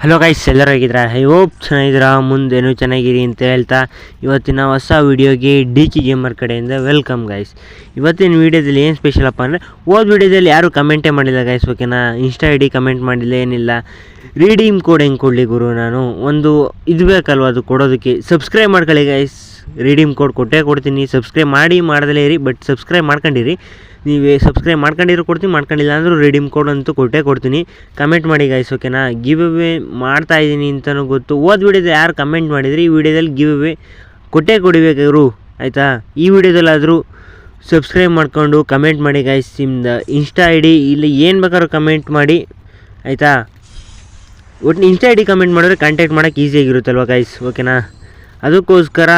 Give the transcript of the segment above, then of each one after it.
Hello guys, ಎಲ್ಲರೂ ಹೇಗಿದ್ದೀರಾ? I hope ಚೆನ್ನಾಗಿದ್ದೀರಾ, ಮುಂದೇನು ಚೆನ್ನಾಗಿರಿ ಅಂತ ಹೇಳ್ತಾ ಇವತ್ತಿನ ಹೊಸ ವೀಡಿಯೋಗೆ ಡಿಕಿ ಗೇಮರ್ ಕಡೆಯಿಂದ ವೆಲ್ಕಮ್ ಗೈಸ್. ಇವತ್ತಿನ ವೀಡಿಯೋದಲ್ಲಿ ಏನು ಸ್ಪೆಷಲಪ್ಪ ಅಂದರೆ, ವೀಡಿಯೋದಲ್ಲಿ ಯಾರು ಕಮೆಂಟೇ ಮಾಡಿಲ್ಲ ಗೈಸ್, ಓಕೆನಾ? ಇನ್ಸ್ಟಾ ಐ ಡಿ ಕಮೆಂಟ್ ಮಾಡಿಲ್ಲ, ಏನಿಲ್ಲ. ರೀಡೀಮ್ ಕೋಡ್ ಹೆಂಗೆ ಕೊಡಲಿ ಗುರು? ನಾನು ಒಂದು ಇದು ಬೇಕಲ್ವ ಅದು ಕೊಡೋದಕ್ಕೆ. ಸಬ್ಸ್ಕ್ರೈಬ್ ಮಾಡ್ಕೊಳ್ಳಿ ಗೈಸ್, ರೀಡೀಮ್ ಕೋಡ್ ಕೊಟ್ಟೇ ಕೊಡ್ತೀನಿ. ಸಬ್ಸ್ಕ್ರೈಬ್ ಮಾಡದಲ್ಲೇ ಇರಿ, ಬಟ್ ಸಬ್ಸ್ಕ್ರೈಬ್ ಮಾಡ್ಕೊಂಡಿರಿ. ನೀವೇ ಸಬ್ಸ್ಕ್ರೈಬ್ ಮಾಡ್ಕೊಂಡಿರೋ ಕೊಡ್ತೀನಿ, ಮಾಡ್ಕೊಂಡಿಲ್ಲ ಅಂದರೂ ರೀಡೀಮ್ ಕೋಡ್ ಅಂತೂ ಕೊಟ್ಟೇ ಕೊಡ್ತೀನಿ. ಕಮೆಂಟ್ ಮಾಡಿ ಗೈಸ್, ಓಕೆನಾ? ಗಿವ್ ಅವೇ ಮಾಡ್ತಾಯಿದ್ದೀನಿ ಅಂತಲೂ ಗೊತ್ತು. ವೀಡಿಯೋದಲ್ಲಿ ಯಾರು ಕಮೆಂಟ್ ಮಾಡಿದ್ರಿ, ಈ ವಿಡಿಯೋದಲ್ಲಿ ಗಿವ್ ಅವೇ ಕೊಟ್ಟೇ ಕೊಡಿಬೇಕು ಆಯಿತಾ? ಈ ವಿಡಿಯೋದಲ್ಲಾದರೂ ಸಬ್ಸ್ಕ್ರೈಬ್ ಮಾಡ್ಕೊಂಡು ಕಮೆಂಟ್ ಮಾಡಿ ಗೈಸ್. ನಿಮ್ದು ಇನ್ಸ್ಟಾ ಐ ಡಿ ಇಲ್ಲಿ ಏನು ಬೇಕಾದ್ರೂ ಕಮೆಂಟ್ ಮಾಡಿ ಆಯಿತಾ? ಒಟ್ಟು ಇನ್ಸ್ಟಾ ಐ ಡಿ ಕಮೆಂಟ್ ಮಾಡಿದ್ರೆ ಕಾಂಟ್ಯಾಕ್ಟ್ ಮಾಡೋಕ್ಕೆ ಈಸಿಯಾಗಿರುತ್ತಲ್ವ ಗೈಸ್, ಓಕೆನಾ? ಅದಕ್ಕೋಸ್ಕರ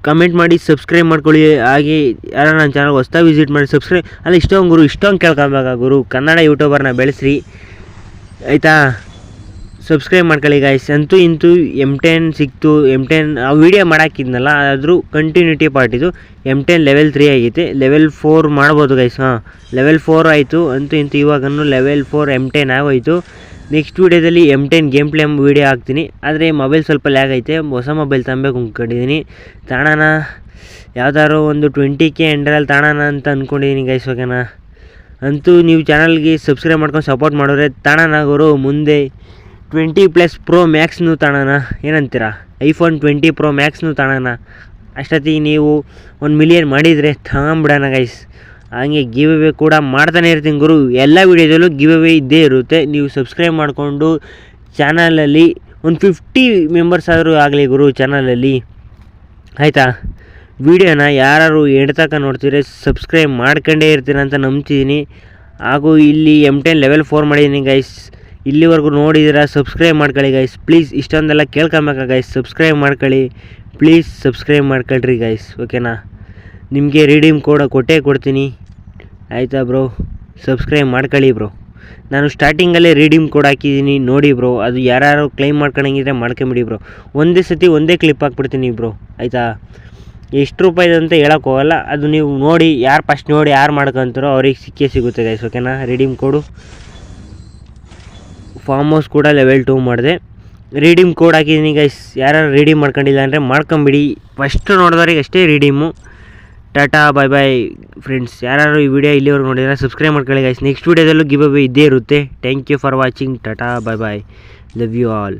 ಕಮೆಂಟ್ ಮಾಡಿ ಸಬ್ಸ್ಕ್ರೈಬ್ ಮಾಡ್ಕೊಳ್ಳಿ. ಹಾಗೆ ಯಾರೋ ನನ್ನ ಚಾನಲ್ ಹೊಸ್ದಾಗಿ ವಿಸಿಟ್ ಮಾಡಿ ಸಬ್ಸ್ಕ್ರೈಬ್ ಅಲ್ಲ, ಇಷ್ಟೊಂದು ಕೇಳ್ಕೊಬೇಕಾ ಗುರು? ಕನ್ನಡ ಯೂಟ್ಯೂಬರ್ನ ಬೆಳೆಸ್ರಿ ಆಯಿತಾ? ಸಬ್ಸ್ಕ್ರೈಬ್ ಮಾಡ್ಕೊಳ್ಳಿ ಗೈಸ್. ಅಂತೂ ಇಂತೂ M10 ಸಿಕ್ತು. M10 ಆ ವಿಡಿಯೋ ಮಾಡಾಕಿದ್ನಲ್ಲ, ಅದ್ರ ಕಂಟಿನ್ಯೂಟಿ ಪಾರ್ಟ್ ಇದು. M10 ಲೆವೆಲ್ 3 ಆಗೈತೆ, ಲೆವೆಲ್ 4 ಮಾಡ್ಬೋದು ಗೈಸ್. ಲೆವೆಲ್ 4 ಆಯಿತು. ಅಂತೂ ಇಂತೂ ಇವಾಗನ್ನು ಲೆವೆಲ್ 4 M10 ಆಗೋಯ್ತು. ನೆಕ್ಸ್ಟ್ ವೀಡಿಯೋದಲ್ಲಿ M10 ಗೇಮ್ ಪ್ಲೇ ವೀಡಿಯೋ ಹಾಕ್ತೀನಿ. ಆದರೆ ಮೊಬೈಲ್ ಸ್ವಲ್ಪ ಲ್ಯಾಗ್ ಐತೆ, ಹೊಸ ಮೊಬೈಲ್ ತಗೊಬೇಕು ಅಂದ್ಕೊಂಡಿದ್ದೀನಿ. ತಾಣನ ಯಾವ್ದಾದ್ರು ಒಂದು 20K ಎಂಡ್ರಲ್ಲಿ ತಾಣನ ಅಂತ ಅಂದ್ಕೊಂಡಿದ್ದೀನಿ ಗೈಸ್, ಓಕೆನಾ? ಅಂತೂ ನೀವು ಚಾನಲ್ಗೆ ಸಬ್ಸ್ಕ್ರೈಬ್ ಮಾಡ್ಕೊಂಡು ಸಪೋರ್ಟ್ ಮಾಡಿದ್ರೆ ತಾಣನಾಗೋರು ಮುಂದೆ 20+ Pro Maxನು ತಾಣನ. ಏನಂತೀರಾ? iPhone 20 Pro Maxನು ತಾಣನ. ಅಷ್ಟೊತ್ತಿಗೆ ನೀವು 1 ಮಿಲಿಯನ್ ಮಾಡಿದರೆ ತಗೊಂಬಿಡೋಣ ಗೈಸ್. ಹಾಗೆ ಗಿವ್ ಅವೇ ಕೂಡ ಮಾಡ್ತಾನೆ ಇರ್ತೀನಿ ಗುರು. ಎಲ್ಲ ವೀಡಿಯೋದಲ್ಲೂ ಗಿವ್ ಅವೇ ಇದ್ದೇ ಇರುತ್ತೆ. ನೀವು ಸಬ್ಸ್ಕ್ರೈಬ್ ಮಾಡಿಕೊಂಡು ಚಾನಲಲ್ಲಿ ಒಂದು 50 ಮೆಂಬರ್ಸ್ ಆದರೂ ಆಗಲಿ ಗುರು ಚಾನಲಲ್ಲಿ, ಆಯಿತಾ? ವೀಡಿಯೋನ ಯಾರು ಎಡ್ತಕ್ಕ ನೋಡ್ತೀರಿ ಸಬ್ಸ್ಕ್ರೈಬ್ ಮಾಡ್ಕೊಂಡೇ ಇರ್ತೀರ ಅಂತ ನಂಬ್ತಿದ್ದೀನಿ. ಹಾಗೂ ಇಲ್ಲಿ M10 ಲೆವೆಲ್ 4 ಮಾಡಿದ್ದೀನಿ ಗೈಸ್. ಇಲ್ಲಿವರೆಗೂ ನೋಡಿದ್ದೀರಾ? ಸಬ್ಸ್ಕ್ರೈಬ್ ಮಾಡ್ಕೊಳ್ಳಿ ಗೈಸ್ ಪ್ಲೀಸ್. ಇಷ್ಟೊಂದೆಲ್ಲ ಕೇಳ್ಕೊಬೇಕಾ ಗೈಸ್? ಸಬ್ಸ್ಕ್ರೈಬ್ ಮಾಡ್ಕೊಳ್ಳಿ ಪ್ಲೀಸ್, ಸಬ್ಸ್ಕ್ರೈಬ್ ಮಾಡ್ಕೊಳ್ರಿ ಗೈಸ್, ಓಕೆನಾ? ನಿಮಗೆ ರೀಡೀಮ್ ಕೋಡ್ ಕೊಟ್ಟೇ ಕೊಡ್ತೀನಿ, ಆಯಿತಾ ಬ್ರೋ? ಸಬ್ಸ್ಕ್ರೈಬ್ ಮಾಡ್ಕೊಳ್ಳಿ ಬ್ರೋ. ನಾನು ಸ್ಟಾರ್ಟಿಂಗಲ್ಲೇ ರೀಡೀಮ್ ಕೋಡ್ ಹಾಕಿದ್ದೀನಿ ನೋಡಿ ಬ್ರೋ. ಅದು ಯಾರು ಕ್ಲೈಮ್ ಮಾಡ್ಕೊಳಂಗಿದ್ರೆ ಮಾಡ್ಕೊಂಬಿಡಿ ಬ್ರೋ. ಒಂದೇ ಕ್ಲಿಪ್ ಹಾಕ್ಬಿಡ್ತೀನಿ ಬ್ರೋ, ಆಯಿತಾ? ಎಷ್ಟು ರೂಪಾಯಿದು ಅಂತ ಹೇಳೋಕ್ಕೋಗಲ್ಲ, ಅದು ನೀವು ನೋಡಿ. ಯಾರು ಫಸ್ಟ್ ನೋಡಿ ಯಾರು ಮಾಡ್ಕೊತಾರೋ ಅವ್ರಿಗೆ ಸಿಗುತ್ತೆ ಗೈಸ್, ಓಕೆನಾ? Redeem code. ಫಾರ್ಮ್ ಹೌಸ್ ಕೂಡ ಲೆವೆಲ್ 2 ಮಾಡಿದೆ. ರೀಡೀಮ್ ಕೋಡ್ ಹಾಕಿದ್ದೀನಿ ಗೈಸ್. ಯಾರು ರೀಡೀಮ್ ಮಾಡ್ಕೊಂಡಿಲ್ಲ ಅಂದರೆ ಮಾಡ್ಕೊಂಬಿಡಿ. ಫಸ್ಟ್ ನೋಡಿದವ್ರಿಗೆ ಅಷ್ಟೇ redeem. Tata bye bye friends. ಯಾರು ಈ ವಿಡಿಯೋ ಇಲ್ಲಿವರೆಗೂ ನೋಡಿದ್ರೆ ಸಬ್ಸ್ಕ್ರೈಬ್ ಮಾಡ್ಕೊಳ್ಳಿ ಗೈಸ್. ನೆಕ್ಸ್ಟ್ ವೀಡಿಯೋದಲ್ಲೂ ಗಿವ್ ಅವೇ ಇದ್ದೇ ಇರುತ್ತೆ. Thank you for watching. Tata bye bye, love you all.